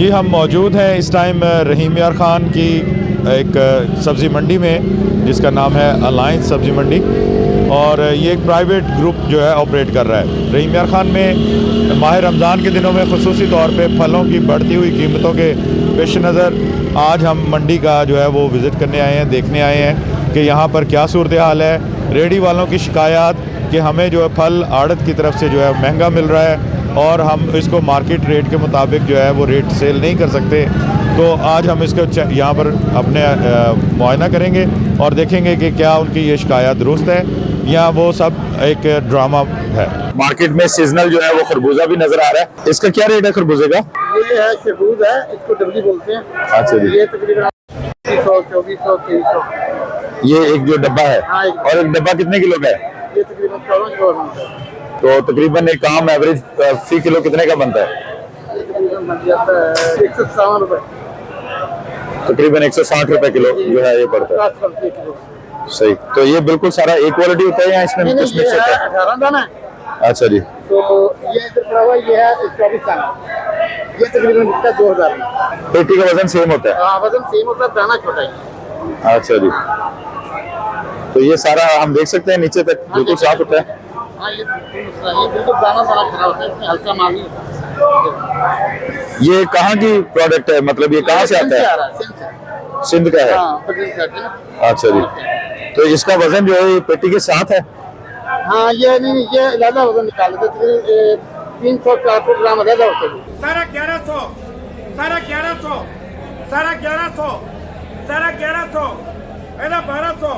जी हम मौजूद हैं इस टाइम रहीम यार ख़ान की एक सब्ज़ी मंडी में जिसका नाम है अलायंस सब्ज़ी मंडी, और ये एक प्राइवेट ग्रुप जो है ऑपरेट कर रहा है। रहीम यार ख़ान में माह रमज़ान के दिनों में ख़ुसूसी तौर पे फलों की बढ़ती हुई कीमतों के पेश नज़र आज हम मंडी का जो है वो विज़िट करने आए हैं, देखने आए हैं कि यहाँ पर क्या सूरत हाल है। रेडी वालों की शिकायत कि हमें जो है फल आड़त की तरफ से जो है महंगा मिल रहा है और हम इसको मार्केट रेट के मुताबिक जो है वो रेट सेल नहीं कर सकते। तो आज हम इसको यहाँ पर अपने मुआयना करेंगे और देखेंगे कि क्या उनकी ये शिकायत दुरुस्त है या वो सब एक ड्रामा है। मार्केट में सीजनल जो है वो खरबूजा भी नजर आ रहा है। इसका क्या रेट है खरबूजे का? ये है खरबूज है, इसको डबली बोलते हैं। अच्छा जी। ये तकरीबन 300, 2400, 300। ये एक जो डब्बा है। हाँ, और एक डब्बा कितने किलो का है? ये तकरीबन 14 किलो बनता है। तो तकरीबन एक आम एवरेज फी किलो कितने का बनता है? ये तकरीबन बन जाता है 157 रुपए। तकरीबन 160 रुपए किलो जो है ये पड़ता है। 50 रुपए किलो। सही। तो ये बिल्कुल सारा एक क्वालिटी होता है या इसमें नहीं, कुछ ये मिक्स होता है? 18 दाना है। अच्छा जी। तो ये इधर पड़ा हुआ ये है 24 दाना। ये तकरीबन बिकता है 2000 में। पेटी का वजन सेम होता है? हाँ, वजन सेम होता है, दाना छोटा है। अच्छा जी। तो ये सारा हम देख सकते हैं नीचे तक बिल्कुल साफ होता है। हाँ, ये बिल्कुल दाना सारा खरा होता है, इसमें हल्का माल नहीं होता। ये कहाँ की प्रोडक्ट है, मतलब ये कहाँ से आता है? सिंध का है। हाँ, पटना से आता है ना। अच्छा जी। तो इसका वजन जो है ये पेटी के साथ है? हाँ, ये नहीं, ये ज़्यादा वजन निकाल देते, 300-400 ग्राम ज़्यादा होता है। सारा 1100, सारा 1100, सारा 1100, सारा 1100, एरा 1200,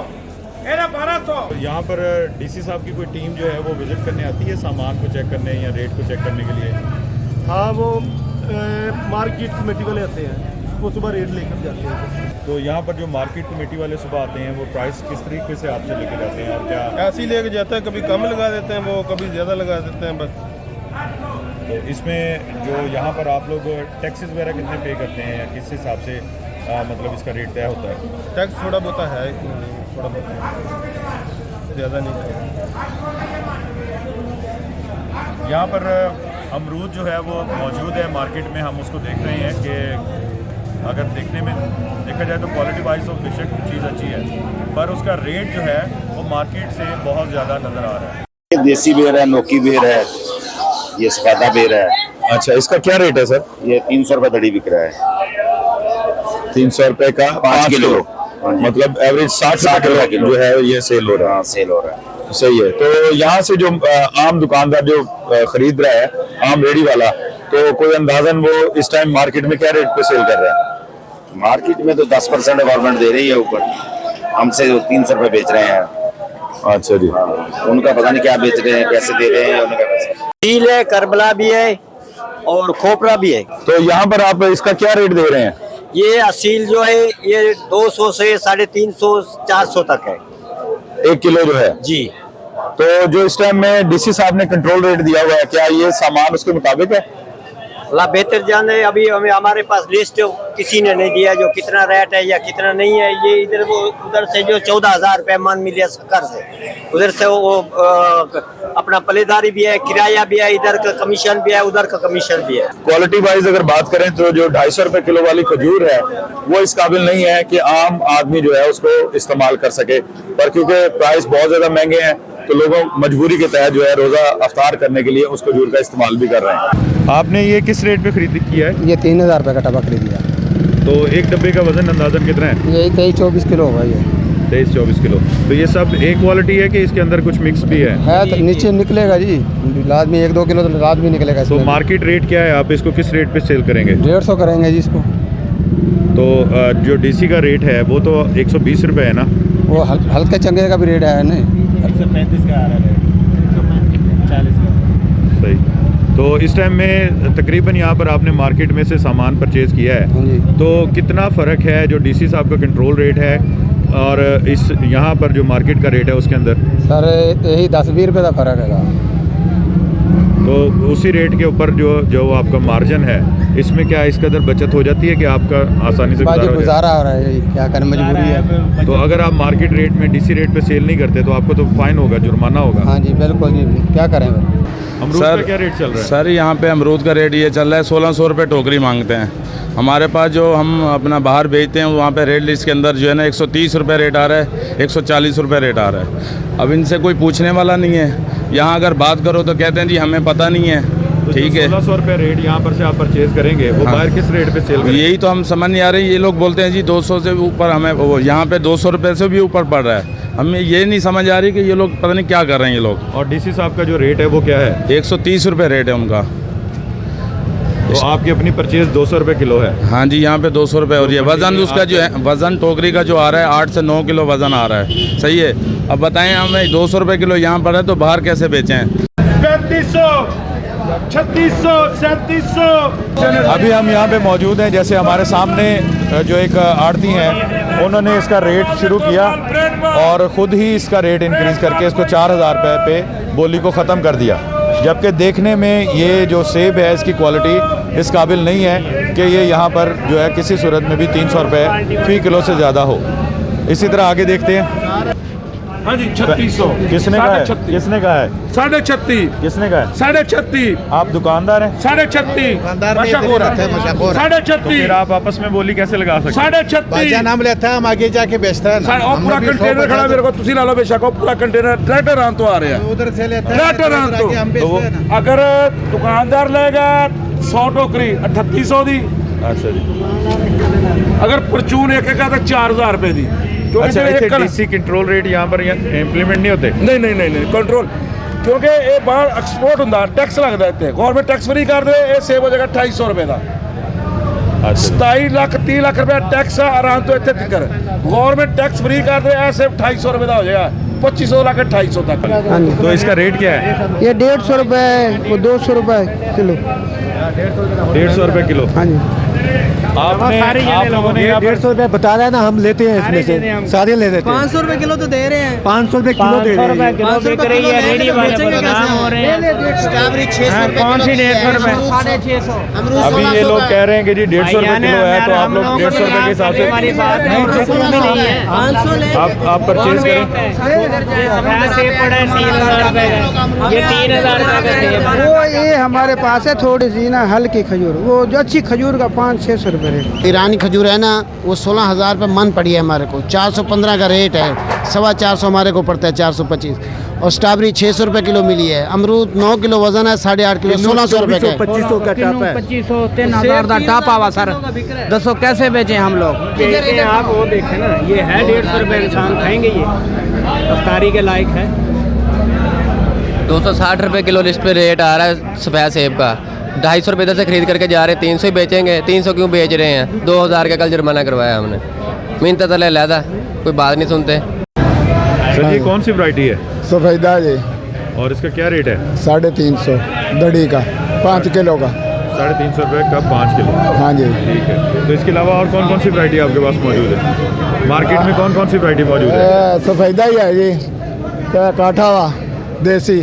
एरा 1200। यहाँ पर डीसी साहब की कोई टीम जो है वो विजिट करने आती है सामान को चेक करने या रेट को चेक करने के लिए? हाँ, वो मार्केट कमेटी वाले आते हैं, वो सुबह रेट लेकर जाते हैं। तो यहाँ पर जो मार्केट कमेटी वाले सुबह आते हैं वो प्राइस किस तरीके से आपसे लेके जाते हैं और क्या? ऐसे ही लेके जाते हैं, कभी कम लगा देते हैं वो, कभी ज़्यादा लगा देते हैं बस। तो इसमें जो यहाँ पर आप लोग टैक्सेस वगैरह कितने पे करते हैं या किस हिसाब से मतलब इसका रेट तय होता है? टैक्स थोड़ा बहुत है, थोड़ा बहुत, ज़्यादा नहीं। यहाँ पर अमरूद जो है वो मौजूद है मार्केट में, हम उसको देख रहे हैं कि अगर देखने में देखा जाए तो क्वालिटी वाइज तो बेशक चीज़ अच्छी है, पर उसका रेट जो है वो मार्केट से बहुत ज़्यादा नज़र आ रहा है। ये देसी बेर है, नोकी बेर है, ये सफेदा बेर है। अच्छा, इसका क्या रेट है सर? ये 300 रुपए दड़ी बिक रहा है। 300 रुपए का 5 किलो, मतलब एवरेज 60 रुपए किलो जो है ये सेल हो रहा है। हाँ, सेल हो रहा है। सही है। तो यहाँ से जो आम दुकानदार जो खरीद रहा है, आम रेडी वाला, तो कोई अंदाजन वो इस टाइम मार्केट में क्या रेट पे सेल कर रहा है? मार्केट में तो 10% गवर्नमेंट दे रही है ऊपर, हमसे 300 रुपए बेच रहे हैं। अच्छा जी। उनका पता नहीं क्या बेच रहे हैं, कैसे दे रहे हैं उनका पैसा। तिल है, करबला भी है और खोपरा भी है। तो यहाँ पर आप इसका क्या रेट दे रहे हैं? ये असील जो है ये 200 से 350, 400 तक है 1 किलो जो है जी। तो जो इस टाइम में डीसी साहब ने कंट्रोल रेट दिया हुआ है, क्या ये सामान उसके मुताबिक है? अल्लाह बेहतर जाने, अभी हमें हमारे पास लिस्ट किसी ने नहीं दिया जो कितना रेट है या कितना नहीं है। ये इधर वो उधर से जो 14,000 रुपये मान मिलिया शक्कर से, उधर से वो अपना पलेदारी भी है, किराया भी है, इधर का कमीशन भी है, उधर का कमीशन भी है। क्वालिटी वाइज अगर बात करें तो जो 250 रुपए किलो वाली खजूर है वो इस काबिल नहीं है कि आम आदमी जो है उसको इस्तेमाल कर सके, पर क्योंकि प्राइस बहुत ज्यादा महंगे हैं तो लोगों मजबूरी के तहत जो है रोजा अफ्तार करने के लिए उस खजूर का इस्तेमाल भी कर रहे हैं। आपने ये किस रेट पे खरीद किया है? ये 3000 रुपये का डब्बा खरीद लिया। तो एक डब्बे का वजन अंदाजन कितना है? ये 23-24 किलो होगा। ये 23-24 किलो। तो ये सब एक क्वालिटी है कि इसके अंदर कुछ मिक्स भी है? तो नीचे निकलेगा जी, लाजमी 1-2 किलो तो लाजमी निकलेगा। तो मार्केट रेट क्या है, आप इसको किस रेट पे सेल करेंगे? 150 करेंगे जी इसको। तो जो डीसी का रेट है वो तो 120 रुपये है ना? वो हल्के चंगे का भी रेट है नहीं, 135 का आ रहा है, 140 का। सही। तो इस टाइम में तकरीबन यहाँ पर आपने मार्केट में से सामान परचेज किया है, हाँ जी। तो कितना फ़र्क है जो डीसी साहब का कंट्रोल रेट है और इस यहाँ पर जो मार्केट का रेट है उसके अंदर? सर यही 10-20 रुपये का फ़र्क है। तो उसी रेट के ऊपर जो आपका मार्जिन है इसमें क्या इस कदर बचत हो जाती है कि आपका आसानी से बाकी गुजारा हो जाए? गुजारा हो रहा है, क्या करें, मजबूरी है। तो अगर आप मार्केट रेट में डीसी रेट पे सेल नहीं करते तो आपको तो फाइन होगा, जुर्माना होगा। हाँ जी बिल्कुल जी, क्या करें फिर। अमरूद का क्या रेट चल रहा है? सर यहाँ पे अमरूद का रेट ये चल रहा है 1600 रुपये टोकरी मांगते हैं। हमारे पास जो हम अपना बाहर बेचते हैं वहाँ पे रेट लिस्ट के अंदर जो है ना 130 रुपये रेट आ रहा है, 140 रुपये रेट आ रहा है। अब इनसे कोई पूछने वाला नहीं है। यहाँ अगर बात करो तो कहते हैं जी हमें पता नहीं है। ठीक है, 1600 रुपये रेट यहाँ पर से आप परचेज करेंगे, वो बाहर किस रेट पे सेल करेंगे? यही तो हम समझ नहीं आ रही। ये लोग बोलते हैं जी 200 से ऊपर हमें, वो यहाँ पे 200 रुपये से भी ऊपर पड़ रहा है। हमें ये नहीं समझ आ रही कि ये लोग पता नहीं क्या कर रहे हैं ये लोग। और डीसी साहब का जो रेट है वो क्या है? 130 रुपये रेट है उनका। तो आपकी अपनी परचेज 200 रुपये किलो है? हाँ जी, यहाँ पे 200 रुपये हो रही है। वज़न उसका जो है, वज़न टोकरी का जो आ रहा है 8 से 9 किलो वज़न आ रहा है। सही है। अब बताएं हमें 200 रुपये किलो यहाँ पर है तो बाहर कैसे बेचें? 3500, 3600, 3700। अभी हम यहाँ पे मौजूद हैं, जैसे हमारे सामने जो एक आड़ती हैं उन्होंने इसका रेट शुरू किया और ख़ुद ही इसका रेट इंक्रीज़ करके इसको 4000 रुपये पे बोली को ख़त्म कर दिया। जबकि देखने में ये जो सेब है इसकी क्वालिटी इस काबिल नहीं है कि ये यहाँ पर जो है किसी सूरत में भी 300 रुपये फ़ी किलो से ज़्यादा हो। इसी तरह आगे देखते हैं। हाँ जी 3600। किसने कहा है? किसने कहा है? 36.5, किसने कहा है? 36.5, आप दुकानदार हैं? 36.5। मशहूर है। 36.5, फिर आप आपस में बोली कैसे लगा सकते हैं? 36.5। नाम लेता है, हम आगे जाके बेचते हैं। और पूरा कंटेनर खड़ा मेरे को तुसी ला लो बेशक, पूरा कंटेनर ट्रैक्टर आन तो आ रहे हैं, उधर से लेते ट्रैक्टर आन तो अगर दुकानदार लेगा 100 टोकरी 3800 दी। अच्छा जी। अगर परचून एक का तो 4000 रुपए दी। अच्छा, इतने डीसी कंट्रोल रेट यहाँ पर इंप्लीमेंट नहीं होते? नहीं कंट्रोल, क्योंकि ये बाहर एक्सपोर्ट होता टैक्स लगता है। गवर्नमेंट टैक्स फ्री कर दे, ये सेव हो जाएगा 250 रुपए का। 27 लाख 30 लाख रुपया टैक्स आराम तो इतने तक गवर्नमेंट टैक्स फ्री कर दे, ऐसे 250 रुपए का हो जाएगा, 2500 लाख 250 तक। तो इसका रेट क्या है? ये 150 रुपये, वो 200 रुपये किलो। 150 रुपये किलो। हाँ जी। आपने आप लोगों ने यहाँ पर 150 रुपये बता रहे हैं ना, हम लेते हैं इसमें से सारे ले लेते हैं। 500 रुपए किलो तो दे रहे हैं। 500 रुपये किलो दे रहे हैं। 500 रुपए किलो रेडी वाले बदनाम हो रहे हैं। स्ट्रॉबेरी 600 रुपए कौन सी 150 रुपए? 650। अभी ये लोग कह रहे हैं कि जी 150 रुपये किलो है, तो आप लोग 150 रुपये के हिसाब से हमारी बात नहीं, बिल्कुल भी नहीं है। 500 ले आप परचेज करें। सेब पड़ा है 3000 रुपए का, ये 3000 रुपए का सेब है। वो ये हमारे पास है थोड़ी सी ना हल्की खजूर, वो जो अच्छी खजूर का 500-600 रुपये रेट। ईरानी खजूर है ना, वो 16,000 रुपये मन पड़ी है हमारे को। 415 का रेट है, 425 हमारे को पड़ता है 425। और स्ट्रॉबेरी 600 रुपये किलो मिली है। अमरूद 9 किलो वजन है, 8.5 किलो 1600 रुपये का है। 2500 का टप है। 2500 3000 का टॉप आवा सर, दसो कैसे बेचें हम लोग? बेचते हैं आप, वो देखें ना, ये है 150 रुपये, इंसान खाएंगे ये, अफ्तारी के लायक है। 260 रुपये किलो लिस्ट पे रेट आ रहा है सफ़ेद सेब का। 250 रुपये इधर से खरीद करके जा रहे हैं, 300 ही बेचेंगे। 300 क्यों बेच रहे हैं? 2000 का कल जुर्माना करवाया हमने। मिन्नत तो ले लेता, कोई बात नहीं सुनते। सर ये कौन सी वैरायटी है? सफेदा जी और इसका क्या रेट है? 350 दड़ी का, 5 किलो का। 350 रुपये का 5 किलो। हाँ जी। ठीक है। तो इसके अलावा और कौन कौन सी वैरायटी आपके पास मौजूद है? मार्केट में कौन कौन सी वैरायटी मौजूद है? सफेदा ही है जी, काठावा देसी।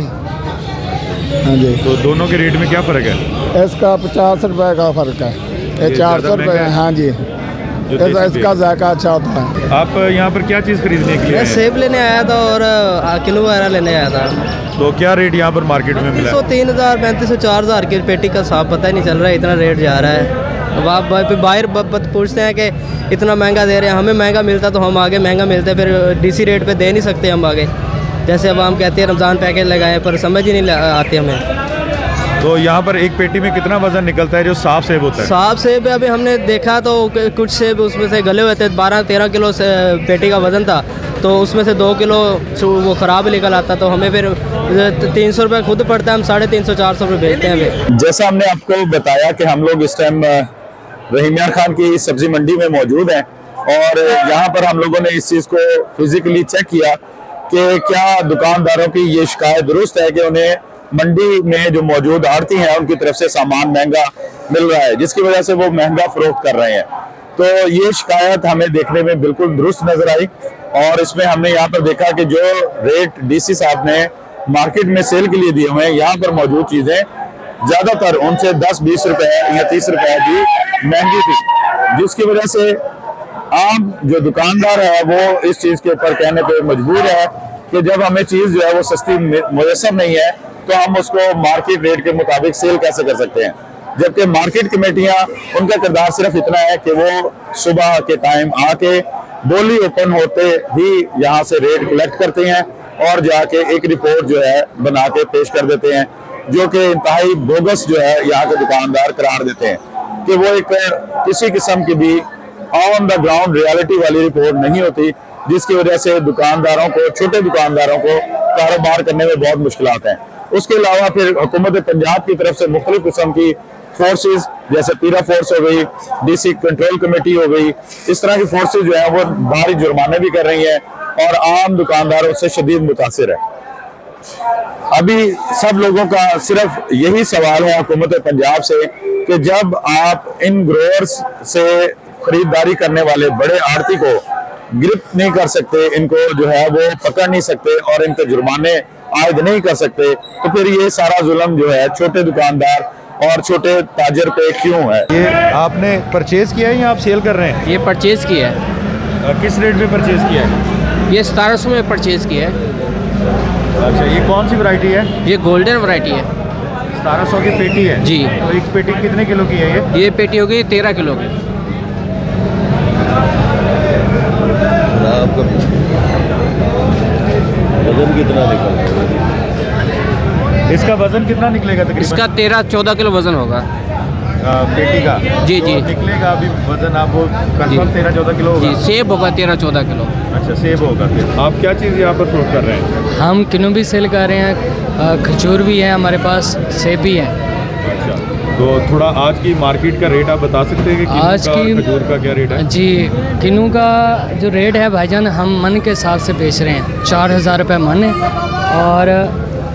हाँ जी। तो दोनों के रेट में क्या फ़र्क है? इसका 50 रुपये का फ़र्क है, ये 400 रुपये है। हाँ जी। इसका जायका अच्छा होता है। आप यहाँ पर क्या चीज़ खरीदने के लिए आए हैं? सेब लेने आया था और किलो वगैरह लेने आया था। तो क्या रेट यहाँ पर मार्केट में मिला? 3000 3500 4000 की पेटी का साफ पता ही नहीं चल रहा है, इतना रेट जा रहा है। अब आप बाहर पूछते हैं कि इतना महंगा दे रहे हैं, हमें महंगा मिलता तो हम आगे महंगा मिलते, फिर डीसी रेट पे दे नहीं सकते हम आगे। जैसे अब हम कहते हैं रमज़ान पैकेज लगाए, पर समझ ही नहीं आती हमें। तो यहाँ पर एक पेटी में कितना वजन निकलता है जो साफ सेब होता है? साफ सेब अभी हमने देखा तो कुछ सेब उसमें से गले हुए थे, 12-13 किलो से पेटी का वज़न था, तो उसमें से 2 किलो वो ख़राब निकल आता, तो हमें फिर 300 रुपये खुद पड़ता है, हम 350-400 रुपये बेचते हैं हमें। जैसा हमने आपको बताया कि हम लोग इस टाइम रहीम यार खान की सब्जी मंडी में मौजूद हैं और यहाँ पर हम लोगों ने इस चीज़ को फिजिकली चेक किया कि क्या दुकानदारों की ये शिकायत दुरुस्त है कि उन्हें मंडी में जो मौजूद आड़ती हैं उनकी तरफ से सामान महंगा मिल रहा है, जिसकी वजह से वो महंगा फरोख्त कर रहे हैं। तो ये शिकायत हमें देखने में बिल्कुल दुरुस्त नजर आई और इसमें हमने यहाँ पर देखा कि जो रेट डीसी साहब ने मार्केट में सेल के लिए दिए हुए हैं, यहाँ पर मौजूद चीज़ें ज़्यादातर उनसे 10-20 रुपए या 30 रुपए की महंगी थी, जिसकी वजह से आम जो दुकानदार है वो इस चीज़ के ऊपर कहने पे मजबूर है कि जब हमें चीज़ जो है वो सस्ती मुयस्सर नहीं है तो हम उसको मार्केट रेट के मुताबिक सेल कैसे कर सकते हैं। जबकि मार्केट कमेटियां, उनका किरदार सिर्फ इतना है कि वो सुबह के टाइम आके बोली ओपन होते ही यहाँ से रेट कलेक्ट करते हैं और जाके एक रिपोर्ट जो है बना के पेश कर देते हैं, जो कि इंतहाई बोगस जो है यहाँ के दुकानदार करार देते हैं कि वो एक किसी किस्म की भी ऑन द ग्राउंड रियलिटी वाली रिपोर्ट नहीं होती, जिसकी वजह से दुकानदारों को, छोटे दुकानदारों को कारोबार करने में बहुत मुश्किलात हैं। उसके अलावा फिर हुकूमत पंजाब की तरफ से मुख्तलिफ किस्म की फोर्सेस जैसे पीरा फोर्स हो गई, DC कंट्रोल कमेटी हो गई, इस तरह की फोर्सेस जो है वो भारी जुर्माने भी कर रही हैं और आम दुकानदारों से शदीद मुतासिर है। अभी सब लोगों का सिर्फ यही सवाल है हुकूमत पंजाब से कि जब आप इन ग्रोअर्स से खरीदारी करने वाले बड़े आड़ती को गिरफ्त नहीं कर सकते, इनको जो है वो पकड़ नहीं सकते और इनके जुर्माने आयद नहीं कर सकते, तो फिर ये सारा जुल्म जो है छोटे दुकानदार और छोटे ताजर पे क्यों है। ये आपने परचेज किया है या आप सेल कर रहे हैं? ये परचेज़ किया है। किस रेट में परचेज किया है? ये 1700 में परचेज़ किया है। अच्छा, ये कौन सी वैरायटी है? ये गोल्डन वैरायटी है। 1700 की पेटी है जी। तो एक पेटी कितने किलो की है ये पेटी हो गई 13 किलो की। वजन कितना निकलेगा? इसका वजन कितना निकलेगा तकरीबन? इसका 13-14 किलो वजन होगा पेटी का। जी तो जी निकलेगा अभी वजन आप वो कंफर्म 13-14 किलो होगा? जी, सेब होगा 13-14 किलो। अच्छा, सेब होगा। फिर आप क्या चीज़ यहाँ पर फ्रूट कर रहे हैं? हम किन्नू भी सेल कर रहे हैं, खजूर भी है हमारे पास, सेब भी है। अच्छा, तो थोड़ा आज की मार्केट का रेट आप बता सकते हैं कि आज की खजूर का क्या रेट है? जी, किन्नू का जो रेट है भाईजान हम मन के हिसाब से बेच रहे हैं, 4000 रुपये मन है और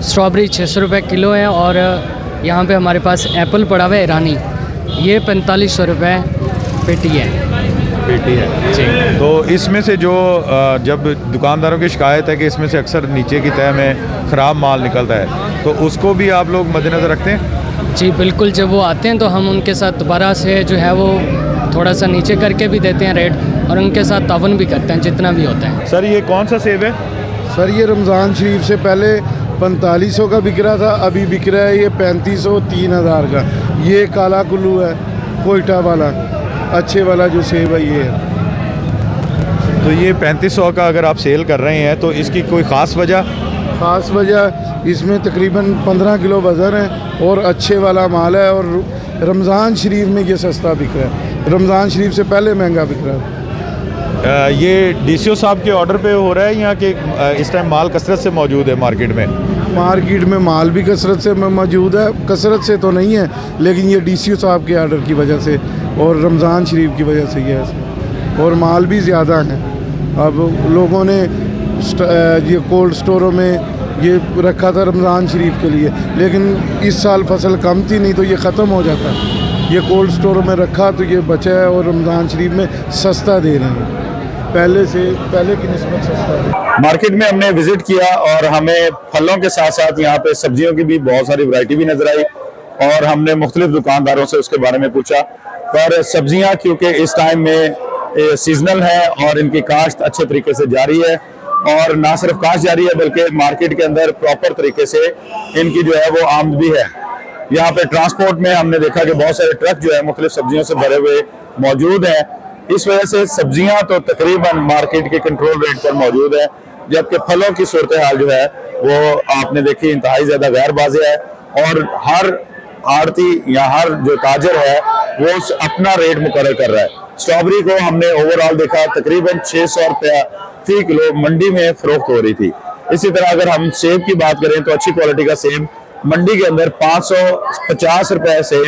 स्ट्रॉबेरी 600 रुपये किलो है और यहाँ पे हमारे पास एप्पल पड़ा हुआ है ईरानी, ये 4500 रुपये पेटी है। पेटी है जी। तो इसमें से जो जब दुकानदारों की शिकायत है कि इसमें से अक्सर नीचे की तह में ख़राब माल निकलता है, तो उसको भी आप लोग मद्देनज़र रखते हैं? जी बिल्कुल, जब वो आते हैं तो हम उनके साथ दोबारा से जो है वो थोड़ा सा नीचे करके भी देते हैं रेट और उनके साथ तावन भी करते हैं जितना भी होता है। सर, ये कौन सा सेब है? सर ये रमज़ान शरीफ से पहले 4500 का बिक रहा था, अभी बिक रहा है ये 3500 3000 का। ये काला कुल्लू है, कोयटा वाला अच्छे वाला जो सेब है ये है। तो ये 3500 का अगर आप सेल कर रहे हैं तो इसकी कोई ख़ास वजह? ख़ास वजह इसमें तकरीबन 15 किलो वज़न है और अच्छे वाला माल है और रमज़ान शरीफ में ये सस्ता बिक रहा है, रमज़ान शरीफ से पहले महंगा बिक रहा है। ये DCO साहब के ऑर्डर पे हो रहा है या कि इस टाइम माल कसरत से मौजूद है मार्केट में? मार्केट में माल भी कसरत से मौजूद है, कसरत से तो नहीं है लेकिन ये DCO साहब के ऑर्डर की वजह से और रमज़ान शरीफ की वजह से ये है और माल भी ज़्यादा है। अब लोगों ने ये कोल्ड स्टोरों में ये रखा था रमज़ान शरीफ के लिए, लेकिन इस साल फसल कम थी, नहीं तो ये ख़त्म हो जाता। ये कोल्ड स्टोरों में रखा तो ये बचा है और रमज़ान शरीफ में सस्ता दे रहे हैं, पहले की निस्बत सस्ता। मार्केट में हमने विजिट किया और हमें फलों के साथ साथ यहाँ पे सब्जियों की भी बहुत सारी वैरायटी भी नजर आई और हमने मुख्तलिफ दुकानदारों से उसके बारे में पूछा। पर सब्जियाँ क्योंकि इस टाइम में सीजनल है और इनकी काश्त अच्छे तरीके से जारी है और ना सिर्फ काश्त जारी है बल्कि मार्केट के अंदर प्रॉपर तरीके से इनकी जो है वो आमद भी है। यहाँ पे ट्रांसपोर्ट में हमने देखा कि बहुत सारे ट्रक जो है मुख्तलिफ सब्जियों से भरे हुए मौजूद हैं। इस वजह से सब्जियां तो तकरीबन मार्केट के कंट्रोल रेट पर मौजूद है, जबकि फलों की सूरत हाल जो है वो आपने देखी इंतहाई ज़्यादा गैर वाज़ेह है और हर आड़ती या हर जो ताजर है वो अपना रेट मुकर्रर कर रहा है। स्ट्रॉबेरी को हमने ओवरऑल देखा तकरीबन 600 रुपया फी किलो मंडी में फरोख्त हो रही थी। इसी तरह अगर हम सेब की बात करें तो अच्छी क्वालिटी का सेब मंडी के अंदर 550 रुपए से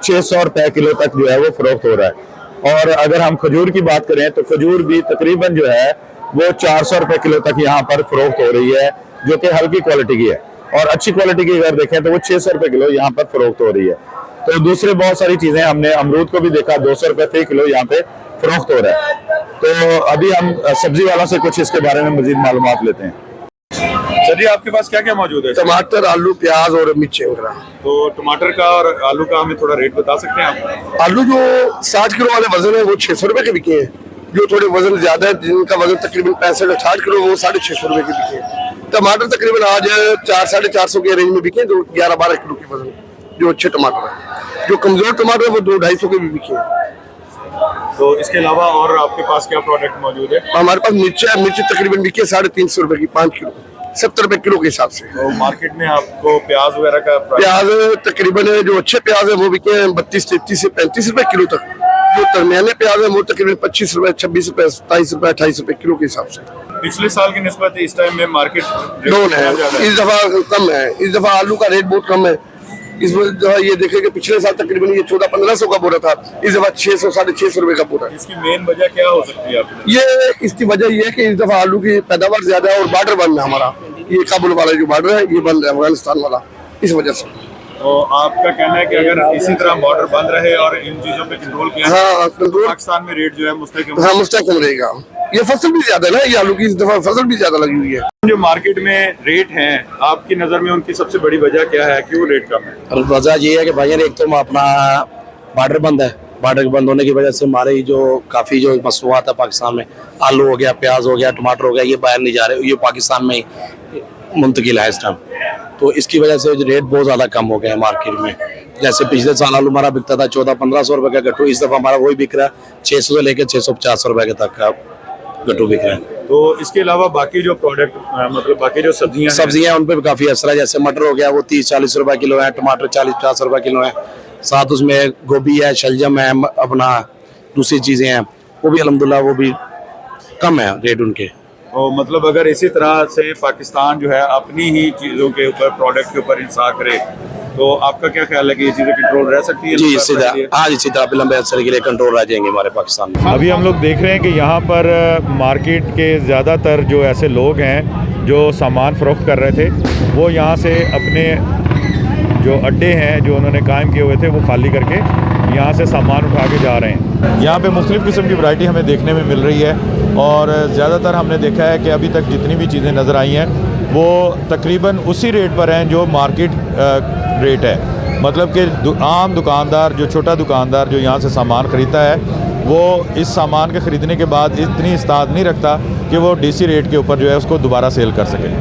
600 रुपए किलो तक जो है वो फरोख्त हो रहा है। और अगर हम खजूर की बात करें तो खजूर भी तकरीबन जो है वो 400 रुपए किलो तक यहाँ पर फरोख्त हो रही है, जो कि हल्की क्वालिटी की है। और अच्छी क्वालिटी की अगर देखें तो वो 600 रुपए किलो यहाँ पर फरोख्त हो रही है। तो दूसरे बहुत सारी चीजें हमने अमरूद को भी देखा 200 रुपए फी किलो यहाँ पे फरोख्त हो रहा है। तो अभी हम सब्जी वालों से कुछ इसके बारे में मजीद मालूमात लेते हैं। सर जी आपके पास क्या क्या मौजूद है? टमाटर, आलू, प्याज और मिर्ची वगैरह। तो टमाटर का और आलू का हमें थोड़ा रेट बता सकते हैं आप? आलू जो 60 किलो वाले वजन है वो 600 रुपए के बिके हैं। जो थोड़े वजन ज्यादा है जिनका वजन तकरीबन 65-60 किलो वो 650 रुपए के बिके हैं। टमाटर तकरीबन आज 400-450 के रेंज में बिके, जो 11-12 किलो के वजन जो अच्छे टमाटर है। जो कमजोर टमाटर है वो 200-250 के भी बिके हैं। तो इसके अलावा और आपके पास क्या प्रोडक्ट मौजूद है? हमारे पास मिर्ची है, मिर्ची तकरीबन बिकी है 350 रुपए की 5 किलो, 70 रुपए किलो के हिसाब से। तो मार्केट में आपको प्याज वगैरह का प्याज तकरीबन जो अच्छे प्याज है वो बिके हैं 32-33 से 35 रुपए किलो तक। जो दरमियाने प्याज है वो तकरीबन 25 रुपए, 26 रुपए, 27 रुपए, 28 रुपए किलो के हिसाब से। पिछले साल की निस्बत इस टाइम में मार्केट डाउन है, इस दफा कम है। इस दफा आलू का रेट बहुत कम है। इस दफा ये देखें कि पिछले साल तकरीबन ये 1400-1500 का बोरा था, इस दफा 600-650 रुपए का बोरा है। इसकी मेन वजह क्या हो सकती है आपकी? ये इसकी वजह ये है कि इस दफा आलू की पैदावार ज्यादा है और बॉर्डर बंद है हमारा। ये काबुल वाला जो बॉर्डर है ये बंद है, अफगानिस्तान वाला, इस वजह से। तो आपका कहना है कि अगर इसी तरह बॉर्डर बंद रहे और इन चीजों पे कंट्रोल किया हाँ, कंट्रोल पाकिस्तान में रेट जो है मुस्तहकम रहेगा। ये फसल भी ज्यादा है ना, ये आलू की इस दफा फसल भी ज्यादा लगी हुई है। जो मार्केट में रेट हैं आपकी नजर में उनकी सबसे बड़ी वजह क्या है, क्यों रेट कम है? वजह ये है कि भाई एक तो अपना बॉर्डर बंद है, बॉर्डर बंद होने की वजह से हमारे जो काफ़ी जो मसनूआत है पाकिस्तान में, आलू हो गया, प्याज हो गया, टमाटर हो गया, ये बाहर नहीं जा रहे, ये पाकिस्तान में मुंतकिल है इस टाइम। तो इसकी वजह से रेट बहुत ज़्यादा कम हो गए हैं मार्केट में। जैसे पिछले साल आलू हमारा बिकता था 1400-1500 रुपये का गट्टू, इस दफ़ा हमारा वही बिक रहा है 600 से लेकर 650 रुपये के तक का गट्टू बिक रहा है। तो इसके अलावा बाकी जो प्रोडक्ट मतलब बाकी जो सब्जियां हैं उन पर भी काफ़ी असर है। जैसे मटर हो गया वो 30-40 रुपये किलो है, टमाटर 40-50 रुपये किलो है, साथ उसमें गोभी है, शलजम है, अपना दूसरी चीज़ें हैं वो भी अल्हम्दुलिल्लाह वो भी कम है रेट उनके। तो मतलब अगर इसी तरह से पाकिस्तान जो है अपनी ही चीज़ों के ऊपर प्रोडक्ट के ऊपर इंसार करे तो आपका क्या ख्याल है कि ये चीज़ें कंट्रोल रह सकती है? जी इसी तरह लंबे अरसे के लिए कंट्रोल रह जाएंगे हमारे पाकिस्तान में। अभी हम लोग देख रहे हैं कि यहाँ पर मार्केट के ज़्यादातर जो ऐसे लोग हैं जो सामान फ़रोख्त कर रहे थे वो यहाँ से अपने जो अड्डे हैं जो उन्होंने कायम किए हुए थे वो खाली करके यहाँ से सामान उठा के जा रहे हैं। यहाँ पे मुख्तलिफ़ किस्म की वैरायटी हमें देखने में मिल रही है और ज़्यादातर हमने देखा है कि अभी तक जितनी भी चीज़ें नज़र आई हैं वो तकरीबन उसी रेट पर हैं जो मार्केट रेट है। मतलब कि आम दुकानदार जो छोटा दुकानदार जो यहाँ से सामान ख़रीदता है वो इस सामान के ख़रीदने के बाद इतनी इस्तात नहीं रखता कि वो डीसी रेट के ऊपर जो है उसको दोबारा सेल कर सके।